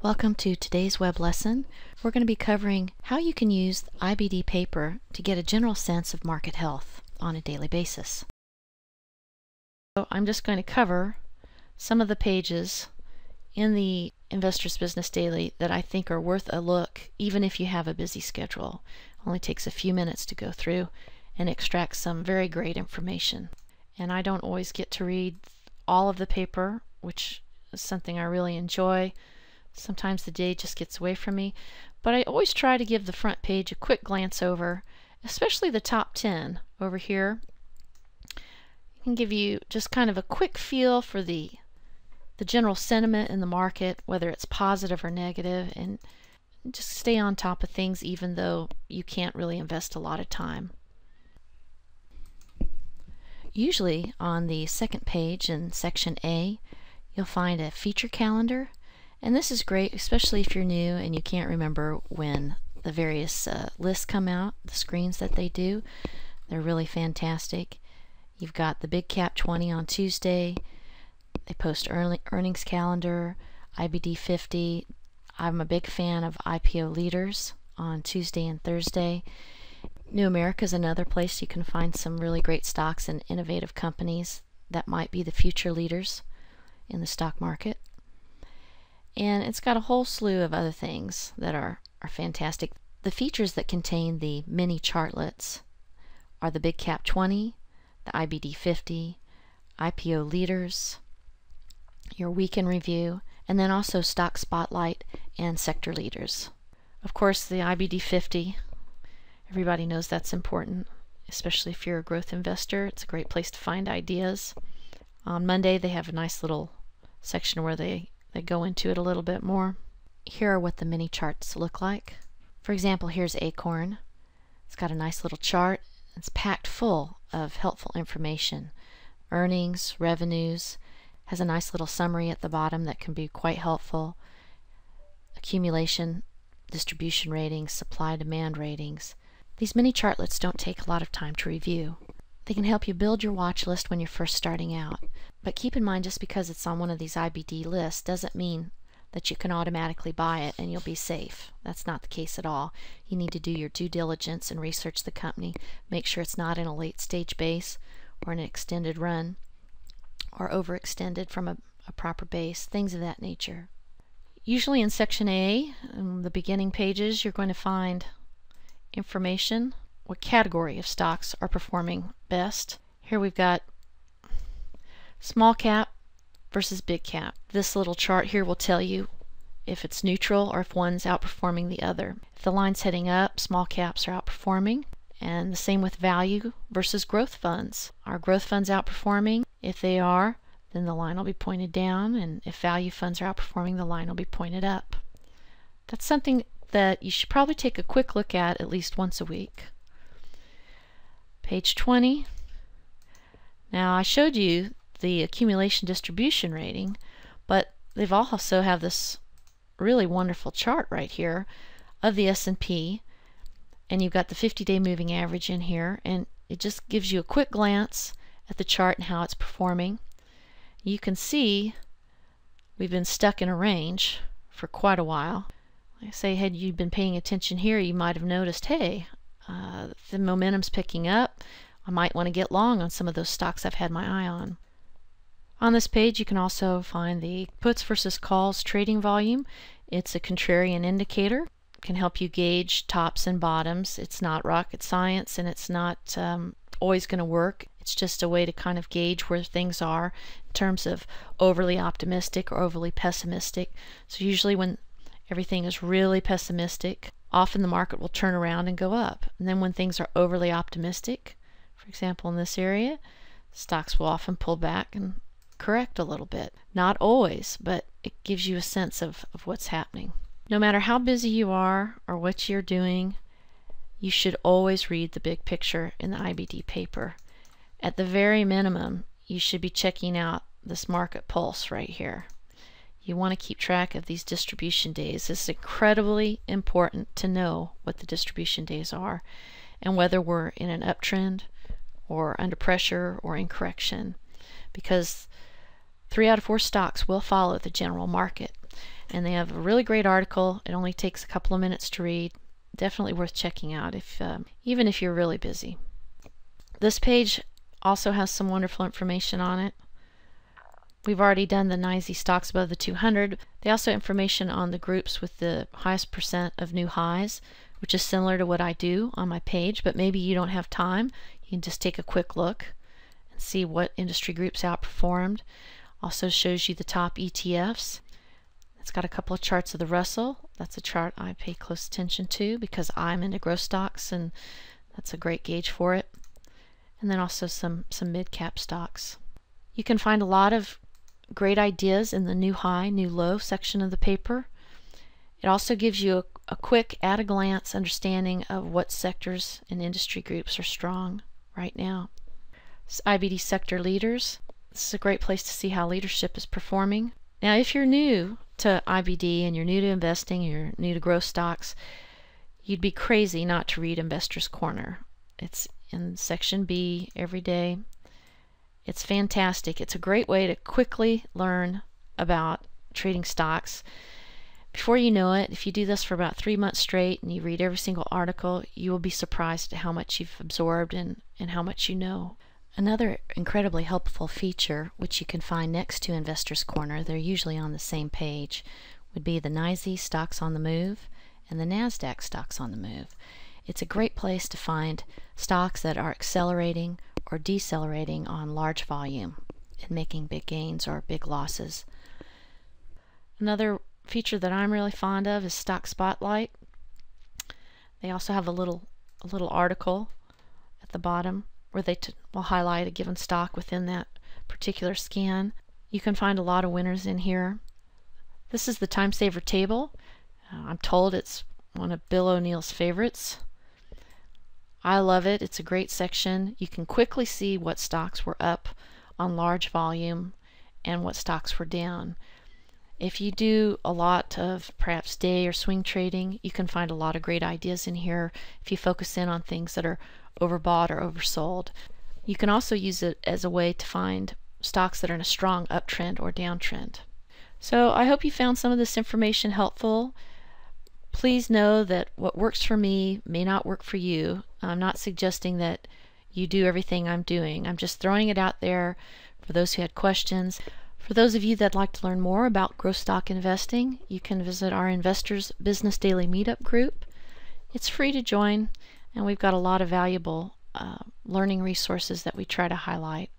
Welcome to today's web lesson. We're going to be covering how you can use the IBD paper to get a general sense of market health on a daily basis. So I'm just going to cover some of the pages in the Investor's Business Daily that I think are worth a look even if you have a busy schedule. It only takes a few minutes to go through and extract some very great information. And I don't always get to read all of the paper, which is something I really enjoy. Sometimes the day just gets away from me, but I always try to give the front page a quick glance over, especially the top 10 over here. It can give you just kind of a quick feel for the general sentiment in the market, whether it's positive or negative, and just stay on top of things even though you can't really invest a lot of time. Usually on the second page in section A, you'll find a feature calendar. And this is great, especially if you're new and you can't remember when the various lists come out, the screens that they do. They're really fantastic. You've got the Big Cap 20 on Tuesday. They post earnings calendar, IBD 50. I'm a big fan of IPO leaders on Tuesday and Thursday. New America is another place you can find some really great stocks and innovative companies that might be the future leaders in the stock market. And it's got a whole slew of other things that are fantastic. The features that contain the mini chartlets are the Big Cap 20, the IBD 50, IPO leaders, your weekend review, and then also stock spotlight and sector leaders. Of course, the IBD 50, everybody knows that's important, especially if you're a growth investor. It's a great place to find ideas. On Monday, they have a nice little section where they go into it a little bit more. Here are what the mini charts look like. For example, here's Acorn. It's got a nice little chart. It's packed full of helpful information. Earnings, revenues, has a nice little summary at the bottom that can be quite helpful. Accumulation, distribution ratings, supply-demand ratings. These mini chartlets don't take a lot of time to review. They can help you build your watch list when you're first starting out. But keep in mind, just because it's on one of these IBD lists doesn't mean that you can automatically buy it and you'll be safe. That's not the case at all. You need to do your due diligence and research the company. Make sure it's not in a late stage base or an extended run or overextended from a proper base, things of that nature. Usually in section A, in the beginning pages, you're going to find information. What category of stocks are performing best? Here we've got small cap versus big cap. This little chart here will tell you if it's neutral or if one's outperforming the other. If the line's heading up, small caps are outperforming. And the same with value versus growth funds. Are growth funds outperforming? If they are, then the line will be pointed down, and if value funds are outperforming, the line will be pointed up. That's something that you should probably take a quick look at least once a week. Page 20. Now I showed you the accumulation distribution rating, but they've also have this really wonderful chart right here of the S&P, and you've got the 50-day moving average in here, and it just gives you a quick glance at the chart and how it's performing. You can see we've been stuck in a range for quite a while. Like I say, had you been paying attention here, you might have noticed, hey, the momentum's picking up. I might want to get long on some of those stocks I've had my eye on. On this page you can also find the puts versus calls trading volume. It's a contrarian indicator. It can help you gauge tops and bottoms. It's not rocket science, and it's not always going to work. It's just a way to kind of gauge where things are in terms of overly optimistic or overly pessimistic. So usually when everything is really pessimistic, often the market will turn around and go up. And then when things are overly optimistic, for example in this area, stocks will often pull back and correct a little bit. Not always, but it gives you a sense of what's happening. No matter how busy you are or what you're doing, you should always read the big picture in the IBD paper. At the very minimum, you should be checking out this market pulse right here. You want to keep track of these distribution days. It's incredibly important to know what the distribution days are and whether we're in an uptrend or under pressure or in correction, because 3 out of 4 stocks will follow the general market. and they have a really great article. It only takes a couple of minutes to read. Definitely worth checking out if even if you're really busy. This page also has some wonderful information on it. We've already done the NYSE stocks above the 200. They also have information on the groups with the highest percent of new highs, which is similar to what I do on my page, but maybe you don't have time. You can just take a quick look and see what industry groups outperformed. Also shows you the top ETFs. It's got a couple of charts of the Russell. That's a chart I pay close attention to because I'm into growth stocks, and that's a great gauge for it. And then also some mid-cap stocks. You can find a lot of great ideas in the new high, new low section of the paper. It also gives you a quick, at a glance understanding of what sectors and industry groups are strong right now. This IBD sector leaders. This is a great place to see how leadership is performing. Now, if you're new to IBD and you're new to investing, you're new to growth stocks, you'd be crazy not to read Investor's Corner. It's in section B every day. It's fantastic. It's a great way to quickly learn about trading stocks. Before you know it, if you do this for about 3 months straight and you read every single article, you will be surprised at how much you've absorbed and how much you know. Another incredibly helpful feature, which you can find next to Investor's Corner, they're usually on the same page, would be the NYSE Stocks on the Move and the NASDAQ Stocks on the Move. It's a great place to find stocks that are accelerating or decelerating on large volume and making big gains or big losses. Another feature that I'm really fond of is Stock Spotlight. They also have a little article at the bottom where they will highlight a given stock within that particular scan. You can find a lot of winners in here. This is the time saver table. I'm told it's one of Bill O'Neill's favorites. I love it. It's a great section. You can quickly see what stocks were up on large volume and what stocks were down. If you do a lot of perhaps day or swing trading, you can find a lot of great ideas in here if you focus in on things that are overbought or oversold. You can also use it as a way to find stocks that are in a strong uptrend or downtrend. So I hope you found some of this information helpful. Please know that what works for me may not work for you. I'm not suggesting that you do everything I'm doing. I'm just throwing it out there for those who had questions. For those of you that'd like to learn more about growth stock investing, you can visit our Investors Business Daily Meetup group. It's free to join, and we've got a lot of valuable learning resources that we try to highlight.